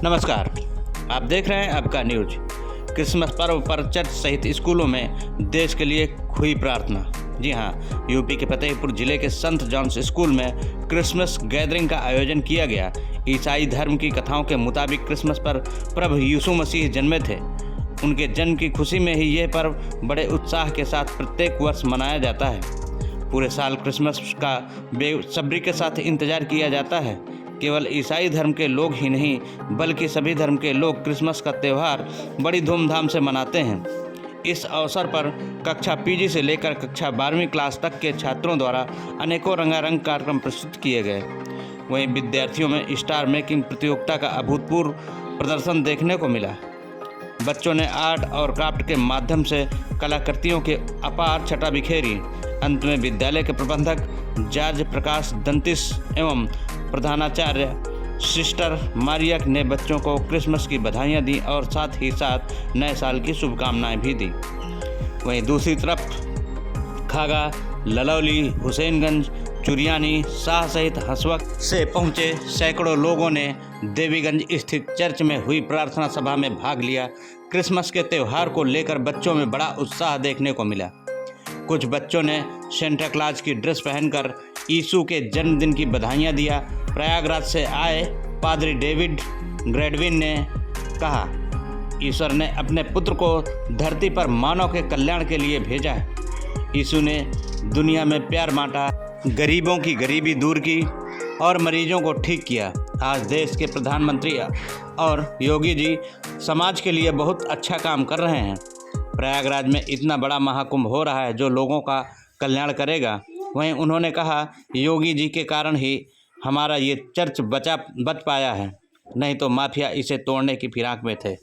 नमस्कार, आप देख रहे हैं आपका न्यूज। क्रिसमस पर्व पर चर्च सहित स्कूलों में देश के लिए हुई प्रार्थना। जी हां, यूपी के फतेहपुर जिले के संत जॉन्स स्कूल में क्रिसमस गैदरिंग का आयोजन किया गया। ईसाई धर्म की कथाओं के मुताबिक क्रिसमस पर प्रभु यीशु मसीह जन्मे थे। उनके जन्म की खुशी में ही यह पर्व बड़े उत्साह के साथ प्रत्येक वर्ष मनाया जाता है। पूरे साल क्रिसमस का बेसब्री के साथ इंतजार किया जाता है। केवल ईसाई धर्म के लोग ही नहीं बल्कि सभी धर्म के लोग क्रिसमस का त्यौहार बड़ी धूमधाम से मनाते हैं। इस अवसर पर कक्षा पीजी से लेकर कक्षा 12वीं क्लास तक के छात्रों द्वारा अनेकों रंगारंग कार्यक्रम प्रस्तुत किए गए। वहीं विद्यार्थियों में स्टार मेकिंग प्रतियोगिता का अभूतपूर्व प्रदर्शन देखने को मिला। बच्चों ने आर्ट और क्राफ्ट के माध्यम से कलाकृतियों के अपार छटा बिखेरी। अंत में विद्यालय के प्रबंधक जॉर्ज प्रकाश दंतिस एवं प्रधानाचार्य सिस्टर मारिया ने बच्चों को क्रिसमस की बधाइयां दी और साथ ही साथ नए साल की शुभकामनाएं भी दी। वहीं दूसरी तरफ खागा, ललौली, हुसैनगंज, चुरियानी, शाह सहित हसवक से पहुंचे सैकड़ों लोगों ने देवीगंज स्थित चर्च में हुई प्रार्थना सभा में भाग लिया। क्रिसमस के त्यौहार को लेकर बच्चों में बड़ा उत्साह देखने को मिला। कुछ बच्चों ने सेंटा क्लॉज की ड्रेस पहनकर यीशु के जन्मदिन की बधाइयां दिया। प्रयागराज से आए पादरी डेविड ग्रेडविन ने कहा, ईश्वर ने अपने पुत्र को धरती पर मानव के कल्याण के लिए भेजा है। यीशु ने दुनिया में प्यार बांटा, गरीबों की गरीबी दूर की और मरीजों को ठीक किया। आज देश के प्रधानमंत्री और योगी जी समाज के लिए बहुत अच्छा काम कर रहे हैं। प्रयागराज में इतना बड़ा महाकुंभ हो रहा है जो लोगों का कल्याण करेगा। वहीं उन्होंने कहा, योगी जी के कारण ही हमारा ये चर्च बच पाया है, नहीं तो माफिया इसे तोड़ने की फिराक में थे।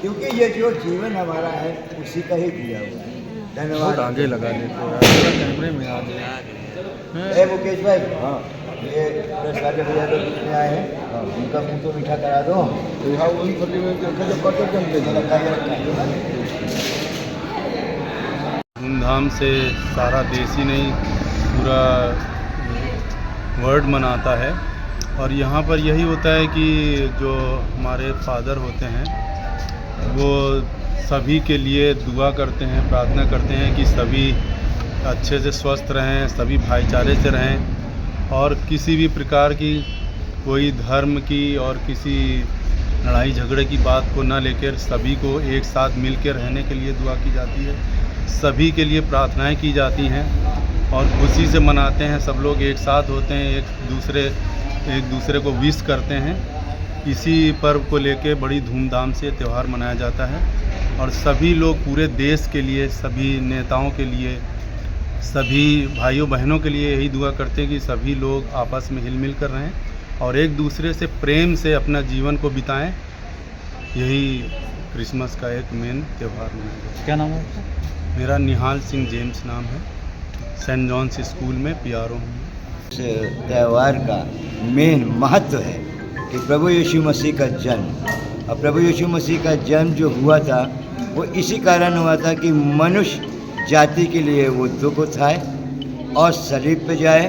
क्योंकि ये जो जीवन हमारा है उसी का ही दिया हुआ है। धन्यवाद। आगे लगा लेते हैं कैमरे में आ जाए। मुकेश भाई, हाँ ये प्रेस वाले भैया तो बीच में आए हैं, हाँ उनका मुँह तो मीठा करा दो। हाँ वही धूमधाम से सारा देश ही नहीं पूरा वर्ल्ड मनाता है। और यहाँ पर यही होता है कि जो हमारे फादर होते हैं वो सभी के लिए दुआ करते हैं, प्रार्थना करते हैं कि सभी अच्छे से स्वस्थ रहें, सभी भाईचारे से रहें और किसी भी प्रकार की कोई धर्म की और किसी लड़ाई झगड़े की बात को न लेकर सभी को एक साथ मिल के रहने के लिए दुआ की जाती है। सभी के लिए प्रार्थनाएं की जाती हैं और खुशी से मनाते हैं। सब लोग एक साथ होते हैं, एक दूसरे को विश करते हैं। इसी पर्व को लेके बड़ी धूमधाम से त्यौहार मनाया जाता है और सभी लोग पूरे देश के लिए, सभी नेताओं के लिए, सभी भाइयों बहनों के लिए यही दुआ करते हैं कि सभी लोग आपस में हिल मिल कर रहें और एक दूसरे से प्रेम से अपना जीवन को बिताएं। यही क्रिसमस का एक मेन त्यौहार मनाया जाता है। क्या नाम है? मेरा निहाल सिंह जेम्स नाम है। सेंट जॉन्स स्कूल में PRO हूँ। इस त्यौहार का मेन महत्व है कि प्रभु यीशु मसीह का जन्म, और प्रभु यीशु मसीह का जन्म जो हुआ था वो इसी कारण हुआ था कि मनुष्य जाति के लिए वो दुख उठाए और सलीब पे जाए,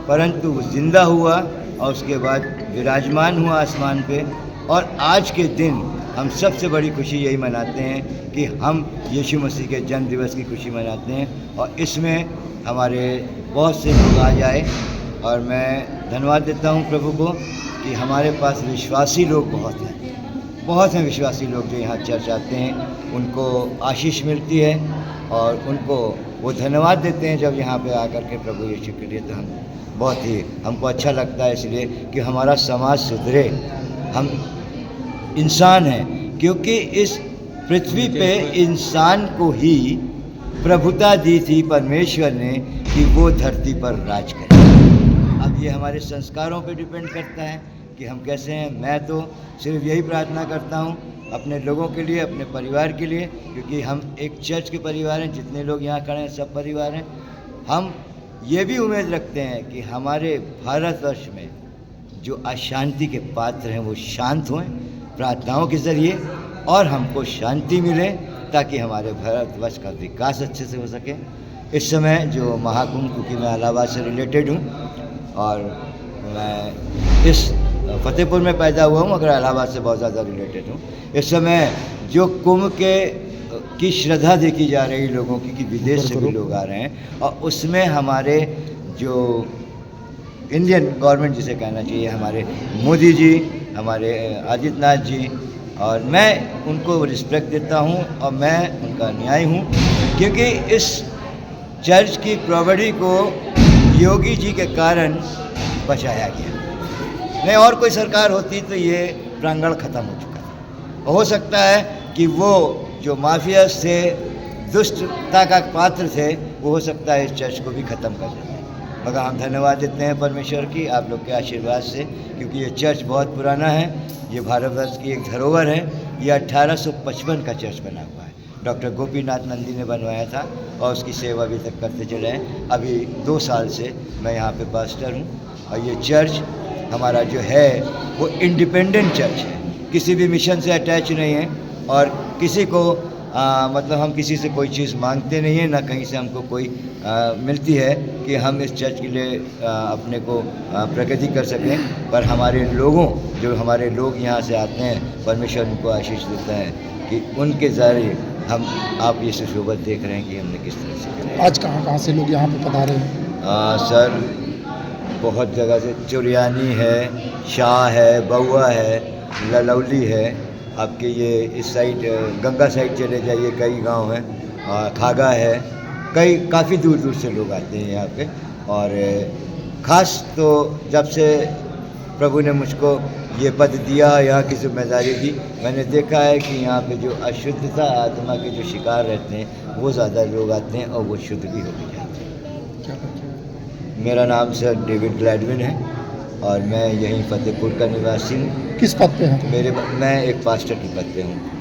परंतु वो जिंदा हुआ और उसके बाद विराजमान हुआ आसमान पे। और आज के दिन हम सबसे बड़ी खुशी यही मनाते हैं कि हम यीशु मसीह के जन्म दिवस की खुशी मनाते हैं और इसमें हमारे बहुत से लोग आ जाए। और मैं धन्यवाद देता हूँ प्रभु को कि हमारे पास विश्वासी लोग बहुत हैं विश्वासी लोग जो यहाँ चर्च आते हैं, उनको आशीष मिलती है और उनको वो धन्यवाद देते हैं जब यहाँ पे आकर के प्रभु यीशु के लिए। तो हम बहुत ही हमको अच्छा लगता है इसलिए कि हमारा समाज सुधरे। हम इंसान हैं क्योंकि इस पृथ्वी पे इंसान को ही प्रभुता दी थी परमेश्वर ने कि वो धरती पर राज करे। अब ये हमारे संस्कारों पे डिपेंड करता है कि हम कैसे हैं। मैं तो सिर्फ यही प्रार्थना करता हूँ अपने लोगों के लिए, अपने परिवार के लिए, क्योंकि हम एक चर्च के परिवार हैं। जितने लोग यहाँ खड़े हैं सब परिवार हैं। हम ये भी उम्मीद रखते हैं कि हमारे भारतवर्ष में जो अशांति के पात्र हैं वो शांत हों प्रार्थनाओं के ज़रिए और हमको शांति मिले ताकि हमारे भारतवर्ष का विकास अच्छे से हो सके। इस समय जो महाकुंभ, क्योंकि मैं इलाहाबाद से रिलेटेड हूँ और मैं इस फतेहपुर में पैदा हुआ हूँ मगर इलाहाबाद से बहुत ज़्यादा रिलेटेड हूँ। इस समय जो कुंभ की श्रद्धा देखी जा रही लोगों की कि विदेश से भी लोग आ रहे हैं और उसमें हमारे जो इंडियन गवर्नमेंट जिसे कहना चाहिए, हमारे मोदी जी, हमारे आदित्यनाथ जी, और मैं उनको रिस्पेक्ट देता हूँ और मैं उनका न्याय हूँ क्योंकि इस चर्च की प्रॉपर्टी को योगी जी के कारण बचाया गया। नहीं और कोई सरकार होती तो ये प्रांगण खत्म हो चुका था। हो सकता है कि वो जो माफिया थे, दुष्टता का पात्र थे, वो हो सकता है इस चर्च को भी ख़त्म कर देते। मगर हम धन्यवाद देते हैं परमेश्वर की, आप लोग के आशीर्वाद से, क्योंकि ये चर्च बहुत पुराना है, ये भारतवर्ष की एक धरोहर है। ये 1855 का चर्च बना हुआ है, डॉक्टर गोपीनाथ नंदी ने बनवाया था और उसकी सेवा अभी तक करते चले हैं। अभी 2 साल से मैं यहाँ पे पास्टर हूँ और ये चर्च हमारा जो है वो इंडिपेंडेंट चर्च है, किसी भी मिशन से अटैच नहीं है और किसी को मतलब हम किसी से कोई चीज़ मांगते नहीं हैं, ना कहीं से हमको कोई मिलती है कि हम इस चर्च के लिए अपने को प्रगति कर सकें। पर हमारे लोगों, जो हमारे लोग यहाँ से आते हैं, परमेश्वर उनको आशीष देता है कि उनके ज़रिए हम आप ये सुशोभत देख रहे हैं कि हमने किस तरह से किया। आज कहाँ से लोग यहाँ पे पधारे हैं? सर बहुत जगह से, चुरियानी है, शाह है, बउआ है, ललौली है, आपके ये इस साइड गंगा साइड चले जाइए, कई गांव हैं, खागा है, कई काफ़ी दूर दूर से लोग आते हैं यहाँ पे। और ख़ास तो जब से प्रभु ने मुझको ये पद दिया, यहाँ की जिम्मेदारी दी, मैंने देखा है कि यहाँ पे जो अशुद्धता आत्मा के जो शिकार रहते हैं वो ज़्यादा लोग आते हैं और वो शुद्ध भी हो जाते हैं। क्या करते हैं? मेरा नाम सर डेविड ग्लैडविन है और मैं यहीं फतेहपुर का निवासी हूँ। किस पद पे हैं? मैं एक पास्टर के पद पे हूँ।